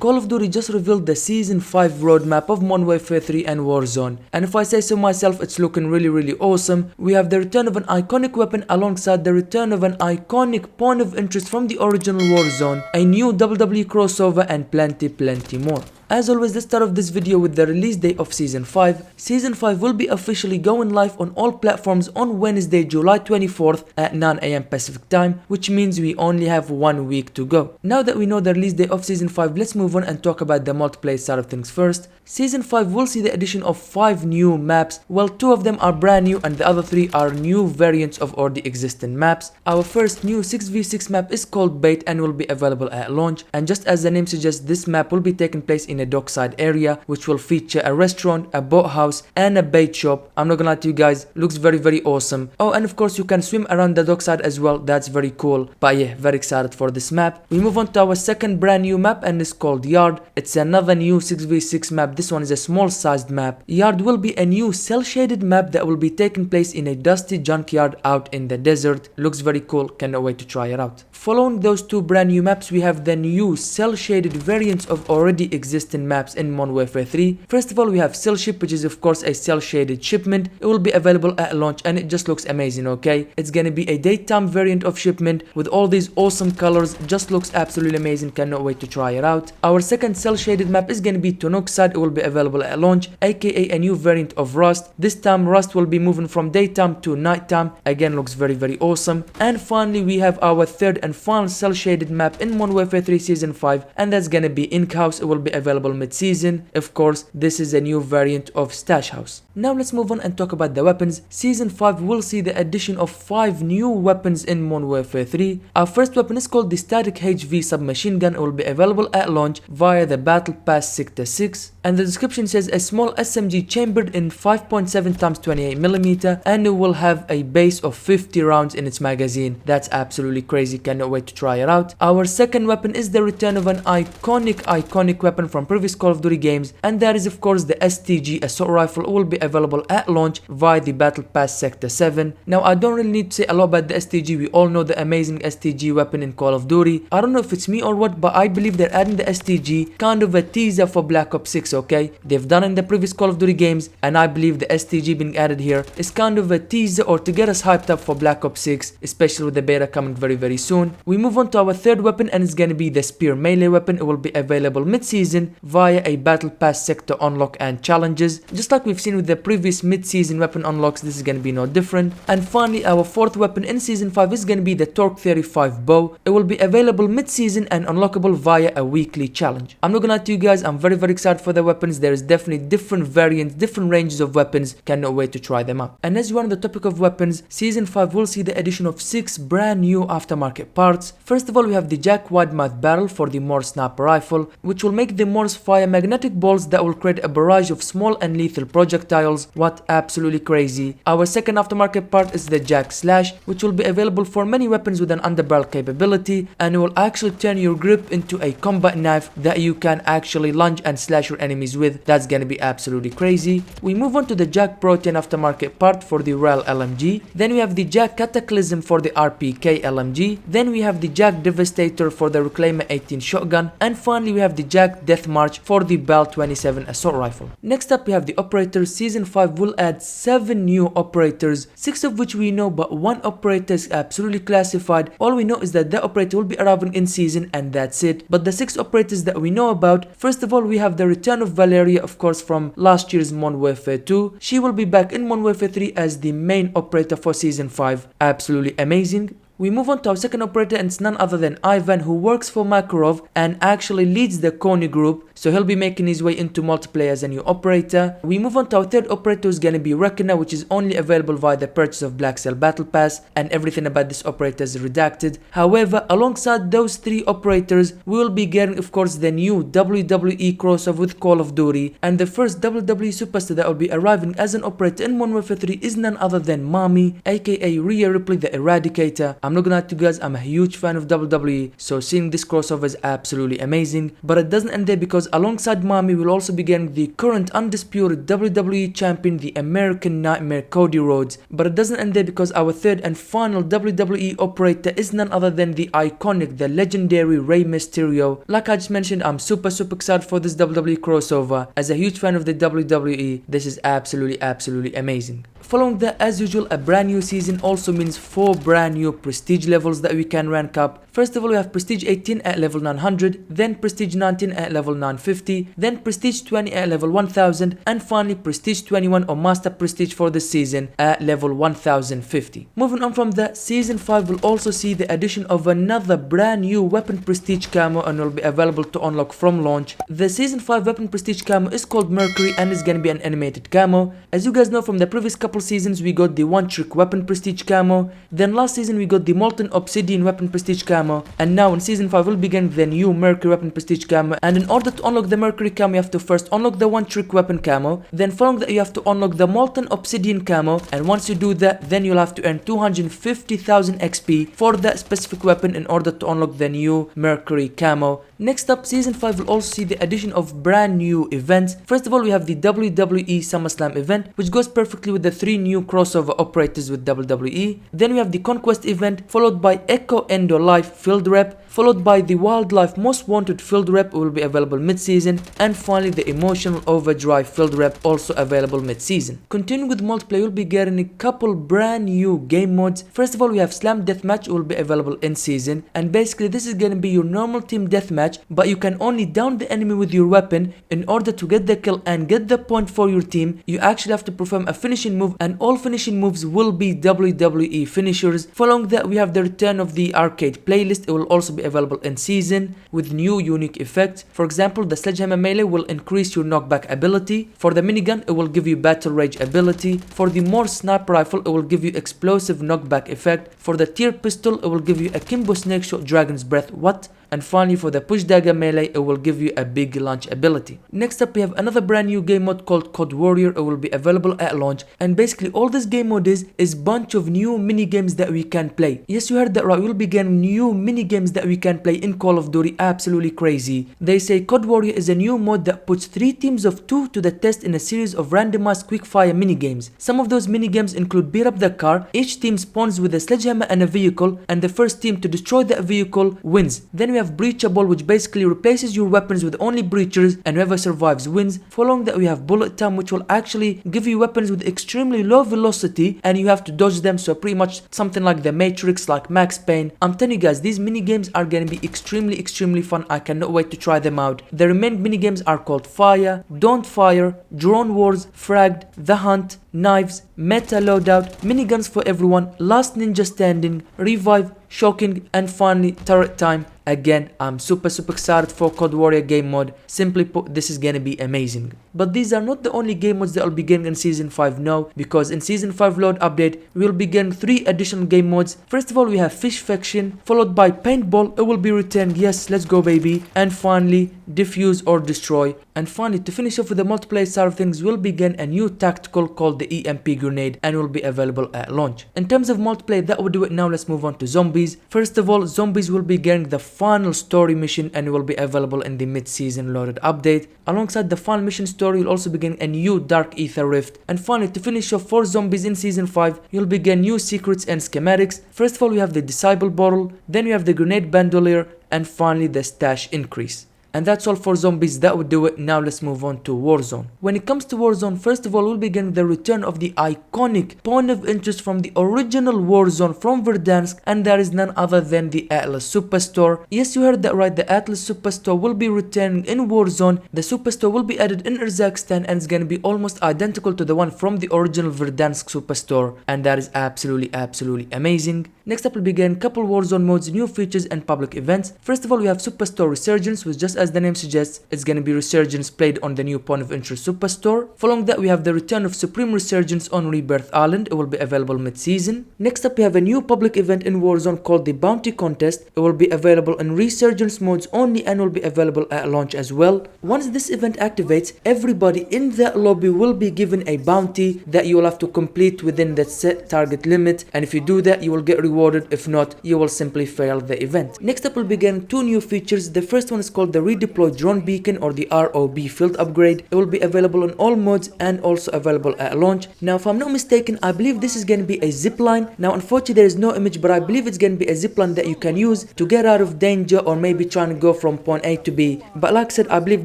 Call of Duty just revealed the Season 5 roadmap of Modern Warfare 3 and Warzone, and if I say so myself, it's looking really awesome. We have the return of an iconic weapon alongside the return of an iconic point of interest from the original Warzone, a new WWE crossover, and plenty more. As always, let's start off this video with the release date of Season 5. Season 5 will be officially going live on all platforms on Wednesday, July 24th at 9 AM Pacific time, which means we only have 1 week to go. Now that we know the release date of Season 5, let's move on and talk about the multiplayer side of things first. Season 5 will see the addition of 5 new maps. Well, 2 of them are brand new and the other 3 are new variants of already existing maps. Our first new 6v6 map is called Bait and will be available at launch, and just as the name suggests, this map will be taking place in a dockside area, which will feature a restaurant, a boathouse, and a bait shop. I'm not gonna lie to you guys, looks very awesome. Oh, and of course you can swim around the dockside as well. That's very cool. But yeah, very excited for this map. We move on to our second brand new map, and it's called Yard. It's another new 6v6 map. This one is a small sized map. Yard will be a new cell shaded map that will be taking place in a dusty junkyard out in the desert. Looks very cool, cannot wait to try it out. Following those 2 brand new maps, we have the new cell shaded variants of already existing maps in Modern Warfare 3. First of all, we have Cell Ship, which is of course a cell shaded shipment. It will be available at launch and it just looks amazing, okay? It's gonna be a daytime variant of shipment with all these awesome colors. Just looks absolutely amazing, cannot wait to try it out. Our second cell shaded map is gonna be Tonoxide. It will be available at launch, aka a new variant of Rust. This time Rust will be moving from daytime to nighttime. Again, looks very awesome. And finally, we have our third and final cell shaded map in Modern Warfare 3 Season 5, and that's gonna be Ink House. It will be available mid-season. Of course, this is a new variant of Stash House. Now let's move on and talk about the weapons. Season 5 will see the addition of 5 new weapons in Modern Warfare 3. Our first weapon is called the Static HV Submachine Gun. It will be available at launch via the Battle Pass Sector 6, and the description says a small SMG chambered in 5.7x28mm, and it will have a base of 50 rounds in its magazine. That's absolutely crazy, cannot wait to try it out. Our second weapon is the return of an iconic weapon from previous Call of Duty games, and that is of course the STG Assault Rifle. It will be available at launch via the Battle Pass Sector 7. Now I don't really need to say a lot about the STG. We all know the amazing STG weapon in Call of Duty. I don't know if it's me or what, but I believe they're adding the STG kind of a teaser for Black Ops 6, okay? They've done it in the previous Call of Duty games, and I believe the STG being added here is kind of a teaser or to get us hyped up for Black Ops 6, especially with the beta coming very soon. We move on to our third weapon, and it's gonna be the Spear melee weapon. It will be available mid-season via a Battle Pass sector unlock and challenges. Just like we've seen with the previous mid-season weapon unlocks, this is gonna be no different. And finally, our fourth weapon in Season 5 is gonna be the Torque 35 bow. It will be available mid-season and unlockable via a weekly challenge. I'm not gonna lie to you guys, I'm very excited for the weapons. There is definitely different variants, different ranges of weapons. Cannot wait to try them out. And as we're on the topic of weapons, Season 5 will see the addition of 6 brand new aftermarket parts. First of all, we have the Jack Widemouth barrel for the More sniper rifle, which will make the Mores fire magnetic balls that will create a barrage of small and lethal projectiles. What absolutely crazy. Our second aftermarket part is the Jack Slash, which will be available for many weapons with an underbarrel capability, and it will actually turn your grip into a combat knife that you can actually lunge and slash your enemies with. That's gonna be absolutely crazy. We move on to the Jack Protein aftermarket part for the Royal LMG. Then we have the Jack Cataclysm for the RPK LMG. Then we have the Jack Devastator for the Reclaimer 18 shotgun, and finally we have the Jack Death March for the Bell 27 assault rifle. Next up, we have the operators. Season 5 will add 7 new operators, 6 of which we know, but 1 operator is absolutely classified. All we know is that the operator will be arriving in season, and that's it. But the 6 operators that we know about, first of all, we have the return of Valeria, of course, from last year's Modern Warfare 2. She will be back in Modern Warfare 3 as the main operator for Season 5. Absolutely amazing. We move on to our second operator, and it's none other than Ivan, who works for Makarov and actually leads the Kony group, so he'll be making his way into multiplayer as a new operator. We move on to our third operator, who's gonna be Reckoner, which is only available via the purchase of Black Cell Battle Pass, and everything about this operator is redacted. However, alongside those 3 operators, we will be getting, of course, the new WWE crossover with Call of Duty, and the first WWE superstar that will be arriving as an operator in Modern Warfare 3 is none other than Mami, aka Rhea Ripley the Eradicator. I'm not gonna lie to you guys, I'm a huge fan of WWE, so seeing this crossover is absolutely amazing. But it doesn't end there, because alongside Miami we'll also be getting the current undisputed WWE champion, the American Nightmare Cody Rhodes. But it doesn't end there, because our third and final WWE operator is none other than the iconic, the legendary Rey Mysterio. Like I just mentioned, I'm super excited for this WWE crossover. As a huge fan of the WWE, this is absolutely amazing. Following that, as usual, a brand new season also means 4 brand new prestige levels that we can rank up. First of all, we have Prestige 18 at level 900, then Prestige 19 at level 950, then Prestige 20 at level 1000, and finally Prestige 21 or Master Prestige for this season at level 1050. Moving on from that, Season 5 will also see the addition of another brand new Weapon Prestige camo and will be available to unlock from launch. The Season 5 Weapon Prestige camo is called Mercury and is gonna be an animated camo. As you guys know from the previous couple seasons, we got the One Trick Weapon Prestige camo, then last season we got the Molten Obsidian Weapon Prestige camo, and now in Season 5 we'll begin the new Mercury Weapon Prestige camo. And in order to unlock the Mercury camo, you have to first unlock the One Trick Weapon camo, then following that you have to unlock the Molten Obsidian camo, and once you do that, then you'll have to earn 250,000 XP for that specific weapon in order to unlock the new Mercury camo. Next up, Season 5 will also see the addition of brand new events. First of all, we have the WWE SummerSlam event, which goes perfectly with the 3 new crossover operators with WWE. Then we have the Conquest event, followed by Echo Endo Life Field Rep, followed by the Wildlife Most Wanted Field Rep, will be available mid-season, and finally the Emotional Overdrive Field Rep, also available mid-season. Continuing with multiplayer, we'll be getting a couple brand new game modes. First of all, we have Slam Deathmatch, will be available in season, and basically this is gonna be your normal team deathmatch, but you can only down the enemy with your weapon. In order to get the kill and get the point for your team, you actually have to perform a finishing move, and all finishing moves will be WWE finishers. Following that, we have the return of the arcade playlist. It will also be available in season with new unique effects. For example, the Sledgehammer Melee will increase your knockback ability. For the minigun, it will give you Battle Rage ability. For the More Sniper Rifle, it will give you explosive knockback effect. For the Tier Pistol, it will give you a Kimbo Snake Shot Dragon's Breath. What? And finally, for the Push Dagger Melee, it will give you a big launch ability. Next up, we have another brand new game mode called COD Warrior. It will be available at launch, and basically all this game mode is bunch of new mini games that we can play. Yes, you heard that right, we'll be getting new mini games that we can play in Call of Duty. Absolutely crazy. They say COD Warrior is a new mode that puts 3 teams of 2 to the test in a series of randomized quickfire mini games. Some of those mini games include Beat Up the Car. Each team spawns with a sledgehammer and a vehicle, and the first team to destroy that vehicle wins. Then we have Breachable, which basically replaces your weapons with only breachers, and whoever survives wins. Following that, we have Bullet Time, which will actually give you weapons with extremely low velocity and you have to dodge them, so pretty much something like the Matrix, like Max Payne. I'm telling you guys, these mini games are gonna be extremely fun. I cannot wait to try them out. The remaining mini games are called Fire, Don't Fire, Drone Wars, Fragged, The Hunt, Knives, Meta Loadout, Miniguns for Everyone, Last Ninja Standing, Revive, Shocking, and finally Turret Time. Again, I'm super excited for COD Warrior game mode. Simply put, this is gonna be amazing. But these are not the only game modes that will be getting in Season 5 now, because in Season 5 load update, we will be getting 3 additional game modes. First of all, we have Fish Faction, followed by Paintball. It will be returned. Yes, let's go baby. And finally, Defuse or Destroy. And finally, to finish off with the multiplayer side of things, we'll begin a new tactical called the EMP Grenade, and will be available at launch. In terms of multiplayer, that will do it. Now let's move on to Zombies. First of all, Zombies will be getting the final story mission and will be available in the mid-season loaded update. Alongside the final mission story, you'll also begin a new Dark Ether Rift. And finally, to finish off for Zombies in Season 5, you'll begin new secrets and schematics. First of all, we have the Disciple Bottle, then we have the Grenade Bandolier, and finally the Stash Increase. And that's all for Zombies. That would do it. Now let's move on to Warzone. When it comes to Warzone, first of all, we'll begin the return of the iconic point of interest from the original Warzone from Verdansk, and that is none other than the Atlas Superstore. Yes, you heard that right, the Atlas Superstore will be returning in Warzone. The Superstore will be added in Urzakstan and it's gonna be almost identical to the one from the original Verdansk Superstore, and that is absolutely amazing. Next up, we'll begin couple Warzone modes, new features and public events. First of all, we have Superstore Resurgence, which just as the name suggests, it's gonna be Resurgence played on the new Point of Interest Superstore. Following that, we have the return of Supreme Resurgence on Rebirth Island. It will be available mid-season. Next up, we have a new public event in Warzone called the Bounty Contest. It will be available in Resurgence modes only and will be available at launch as well. Once this event activates, everybody in that lobby will be given a bounty that you will have to complete within the set target limit, and if you do that, you will get rewarded. If not, you will simply fail the event. Next up, we'll be getting two new features. The first one is called the Redeploy Drone Beacon, or the ROB field upgrade. It will be available in all modes and also available at launch. Now, if I'm not mistaken, I believe this is going to be a zipline. Now, unfortunately, there is no image, but I believe it's going to be a zipline that you can use to get out of danger or maybe trying to go from point A to B. But like I said, I believe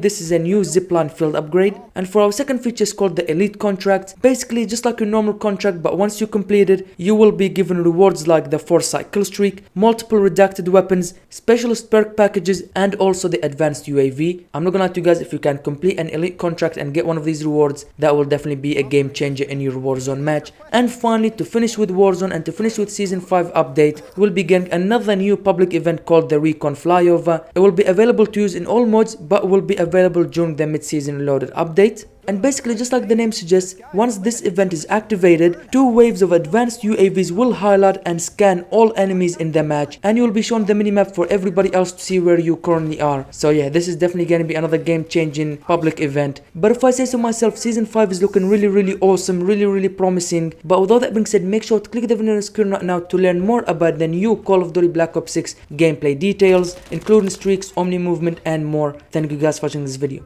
this is a new zipline field upgrade. And for our second feature is called the Elite Contract. Basically, just like a normal contract, but once you complete it, you will be given rewards like the Foresight kill streak, multiple redacted weapons, specialist perk packages, and also the advanced UAV. I'm not gonna lie to you guys, if you can complete an Elite Contract and get one of these rewards, that will definitely be a game changer in your Warzone match. And finally, to finish with Warzone and to finish with Season 5 update, we'll be getting another new public event called the Recon Flyover. It will be available to use in all modes, but will be available during the mid-season loaded update. And basically, just like the name suggests, once this event is activated, 2 waves of advanced UAVs will highlight and scan all enemies in the match, and you will be shown the minimap for everybody else to see where you currently are. So yeah, this is definitely going to be another game-changing public event. But if I say so myself, Season 5 is looking really awesome, really promising. But with all that being said, make sure to click the video on the screen right now to learn more about the new Call of Duty Black Ops 6 gameplay details, including streaks, omni movement, and more. Thank you guys for watching this video.